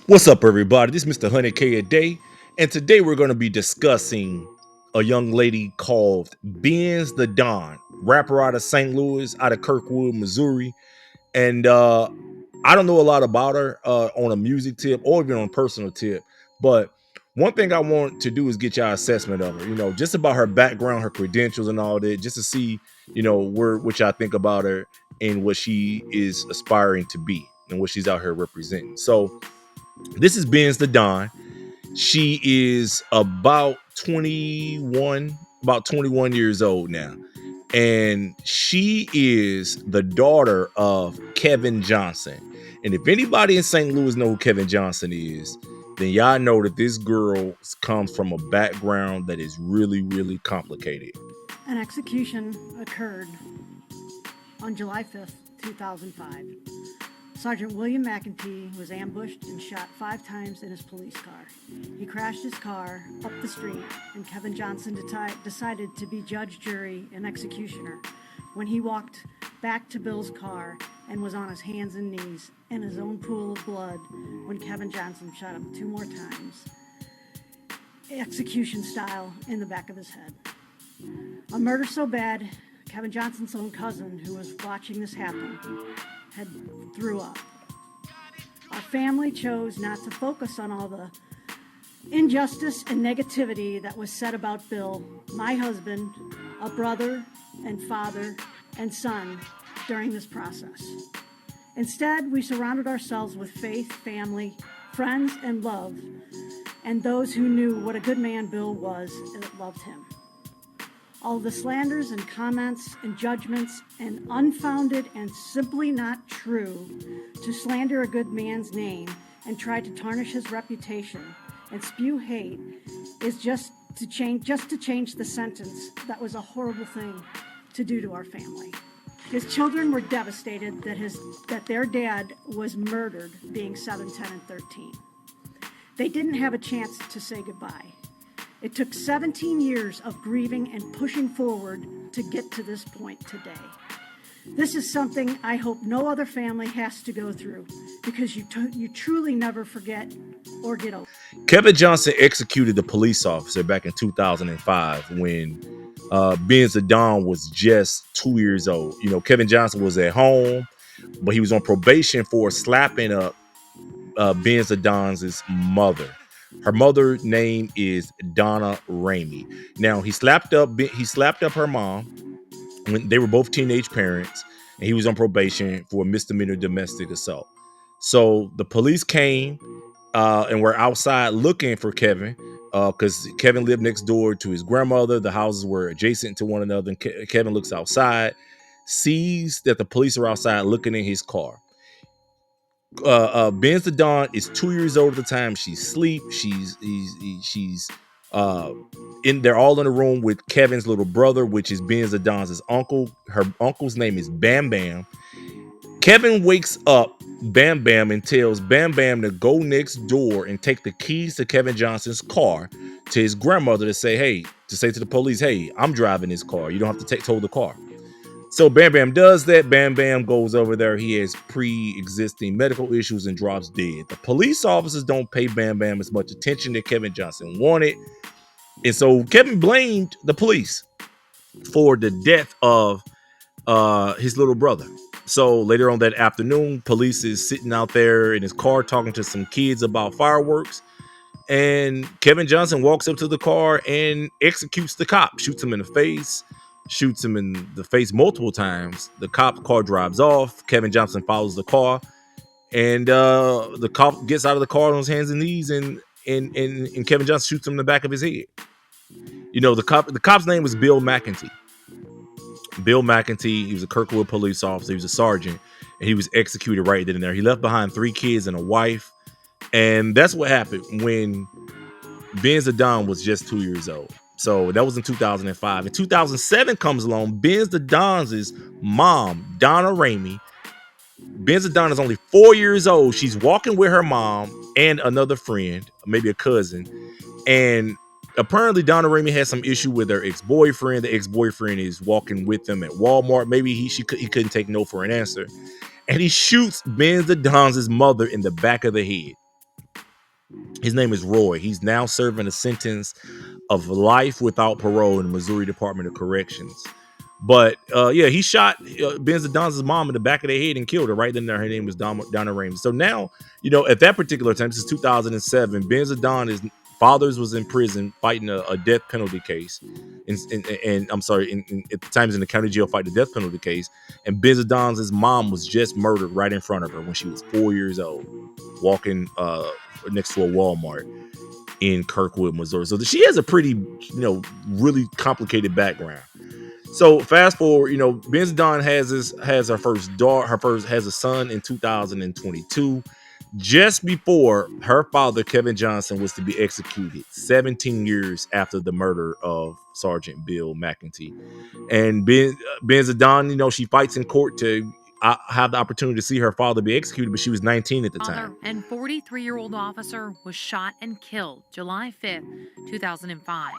What's up, everybody? This is Mr. 100K a day, and today we're going to be discussing a young lady called Benz Da Don, rapper out of St. Louis, out of Kirkwood, Missouri. And I don't know a lot about her on a music tip or even on a personal tip, but one thing I want to do is get y'all assessment of her, just about her background, her credentials, and all that, just to see, what y'all think about her and what she is aspiring to be and what she's out here representing. So, this is Benz Da Don. She is about 21 years old now. And she is the daughter of Kevin Johnson. And if anybody in St. Louis know who Kevin Johnson is, then y'all know that this girl comes from a background that is really, really complicated. An execution occurred on July 5th, 2005. Sergeant William McEntee was ambushed and shot 5 times in his police car. He crashed his car up the street, and Kevin Johnson decided to be judge, jury, and executioner when he walked back to Bill's car and was on his hands and knees in his own pool of blood when Kevin Johnson shot him 2 more times, execution style, in the back of his head. A murder so bad, Kevin Johnson's own cousin, who was watching this happen, had threw up. Our family chose not to focus on all the injustice and negativity that was said about Bill, my husband, a brother and father and son, during this process. Instead, we surrounded ourselves with faith, family, friends, and love, and those who knew what a good man Bill was and that loved him. All the slanders and comments and judgments and unfounded and simply not true to slander a good man's name and try to tarnish his reputation and spew hate is just to change the sentence. That was a horrible thing to do to our family. His children were devastated that their dad was murdered, being 7, 10, and 13. They didn't have a chance to say goodbye. It took 17 years of grieving and pushing forward to get to this point today. This is something I hope no other family has to go through, because you truly never forget or get over. Kevin Johnson executed the police officer back in 2005 when Benz Da Don was just 2 years old. Kevin Johnson was at home, but he was on probation for slapping up Benz Da Don's mother. Her mother name is Donna Ramey. Now he slapped up her mom when they were both teenage parents, and he was on probation for misdemeanor domestic assault. So the police came and were outside looking for Kevin because Kevin lived next door to his grandmother. The houses were adjacent to one another. And Kevin looks outside, sees that the police are outside looking in his car. Benz Da Don is 2 years old at the time. She's asleep. She's in. They're all in a room with Kevin's little brother, which is Benz Da Don's uncle. Her uncle's name is Bam Bam. Kevin wakes up Bam Bam and tells Bam Bam to go next door and take the keys to Kevin Johnson's car to his grandmother to say to the police, hey, I'm driving this car. You don't have to tow the car. So Bam Bam does that. Bam Bam goes over there. He has pre-existing medical issues and drops dead. The police officers don't pay Bam Bam as much attention that Kevin Johnson wanted. And so Kevin blamed the police for the death of his little brother. So later on that afternoon, police is sitting out there in his car talking to some kids about fireworks. And Kevin Johnson walks up to the car and executes the cop, shoots him in the face, shoots him in the face multiple times. The cop car drives off. Kevin Johnson follows the car, and the cop gets out of the car on his hands and knees, and Kevin Johnson shoots him in the back of his head. The cop's name was Bill McEntee. Bill McEntee, he was a Kirkwood police officer. He was a sergeant, and he was executed right then and there. He left behind 3 kids and a wife, and that's what happened when Benz Da Don was just 2 years old. So that was in 2005. In 2007 comes along, Benz Da Don's mom, Donna Ramey. Benz Da Don is only 4 years old. She's walking with her mom and another friend, maybe a cousin. And apparently Donna Ramey has some issue with her ex-boyfriend. The ex-boyfriend is walking with them at Walmart. Maybe he couldn't take no for an answer. And he shoots Benz Da Don's mother in the back of the head. His name is Roy. He's now serving a sentence of life without parole in the Missouri Department of Corrections. But yeah, he shot Benz Da Don's mom in the back of the head and killed her right then there. Her name was Donna Rames. So now, at that particular time, this is 2007, Benz Da Don, his fathers was in prison fighting a death penalty case. And I'm sorry, at the time he's in the county jail fighting the death penalty case. And Benz Da Don's mom was just murdered right in front of her when she was 4 years old, walking next to a Walmart in Kirkwood, Missouri. So she has a pretty, really complicated background. So fast forward, Benz Don has her first daughter, has a son in 2022, just before her father Kevin Johnson was to be executed 17 years after the murder of Sergeant Bill McEntee. And Benz Don, she fights in court to have the opportunity to see her father be executed, but she was 19 at the time. And 43-year-old officer was shot and killed July 5th, 2005.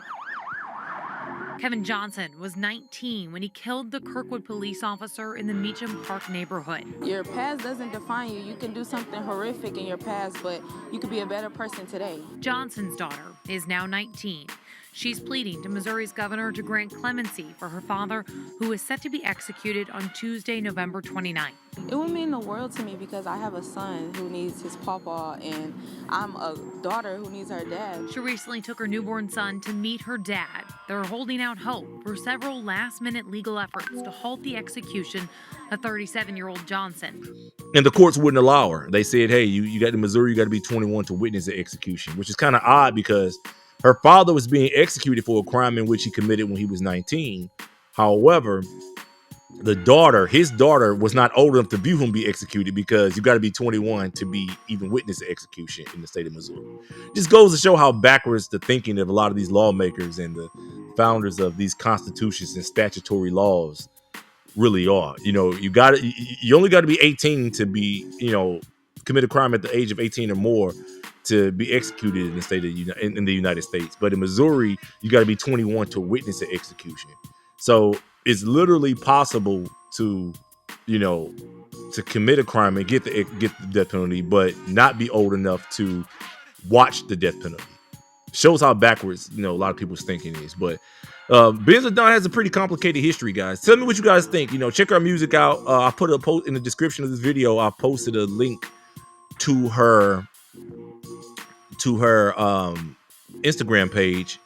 Kevin Johnson was 19 when he killed the Kirkwood police officer in the Meacham Park neighborhood. Your past doesn't define you. You can do something horrific in your past, but you could be a better person today. Johnson's daughter is now 19. She's pleading to Missouri's governor to grant clemency for her father, who is set to be executed on Tuesday, November 29th. It would mean the world to me because I have a son who needs his pawpaw, and I'm a daughter who needs her dad. She recently took her newborn son to meet her dad. They're holding out hope for several last-minute legal efforts to halt the execution of 37-year-old Johnson. And the courts wouldn't allow her. They said, hey, you got in Missouri, you got to be 21 to witness the execution, which is kind of odd because her father was being executed for a crime in which he committed when he was 19. However, his daughter was not old enough to view him be executed because you got to be 21 to be even witness the execution in the state of Missouri. Just goes to show how backwards the thinking of a lot of these lawmakers and the founders of these constitutions and statutory laws really are. You only got to be 18 to be, commit a crime at the age of 18 or more to be executed in the state of in the United States. But in Missouri, you got to be 21 to witness the execution. So it's literally possible to, to commit a crime and get the death penalty, but not be old enough to watch the death penalty. Shows how backwards, a lot of people's thinking is. But Benz Da Don has a pretty complicated history, guys. Tell me what you guys think. Check our music out. I put a post in the description of this video. I posted a link to her Instagram page,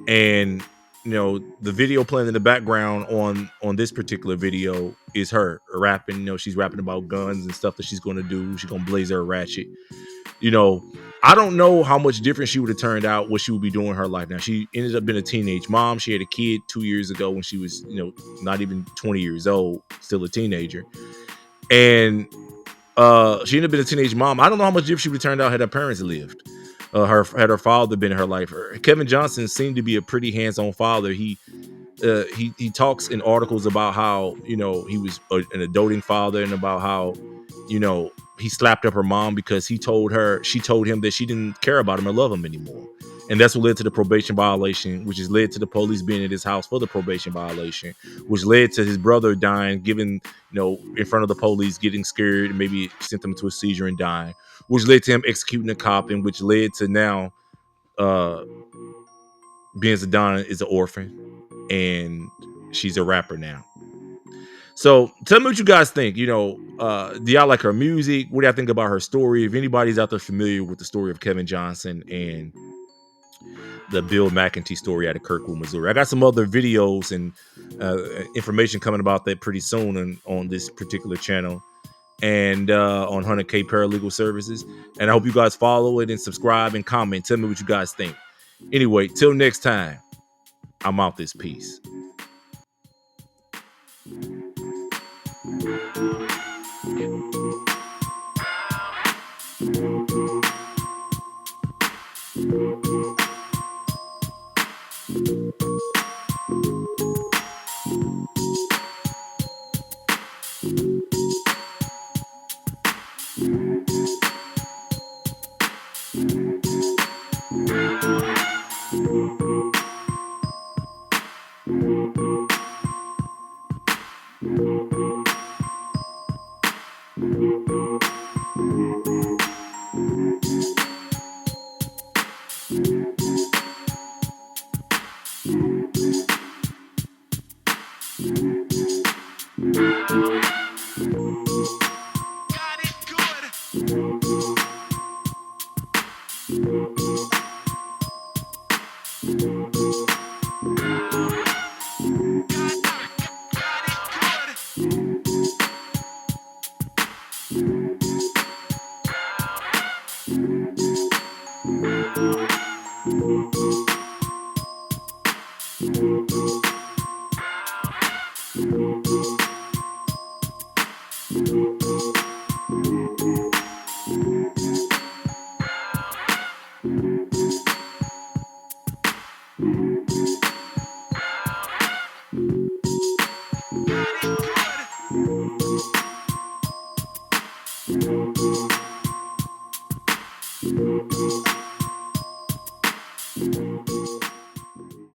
and the video playing in the background on this particular video is her rapping. She's rapping about guns and stuff that she's going to do. She's going to blaze her ratchet. I don't know how much different she would have turned out, what she would be doing in her life now. She ended up being a teenage mom. She had a kid 2 years ago when she was, not even 20 years old, still a teenager. And she ended up being a teenage mom. I don't know how much different she would have turned out had her parents lived. Had her father been in her life. Kevin Johnson seemed to be a pretty hands-on father. He talks in articles about how, he was an adulting father, and about how, he slapped up her mom because she told him that she didn't care about him or love him anymore. And that's what led to the probation violation, which has led to the police being at his house for the probation violation, which led to his brother dying, in front of the police, getting scared, and maybe sent him to a seizure and dying, which led to him executing a cop, and which led to now Benz Da Don is an orphan and she's a rapper now. So tell me what you guys think. Do y'all like her music? What do y'all think about her story? If anybody's out there familiar with the story of Kevin Johnson and the Bill McEntee story out of Kirkwood, Missouri. I got some other videos and information coming about that pretty soon on this particular channel and on 100K Paralegal Services. And I hope you guys follow it and subscribe and comment. Tell me what you guys think. Anyway, till next time, I'm out this piece. Got it good.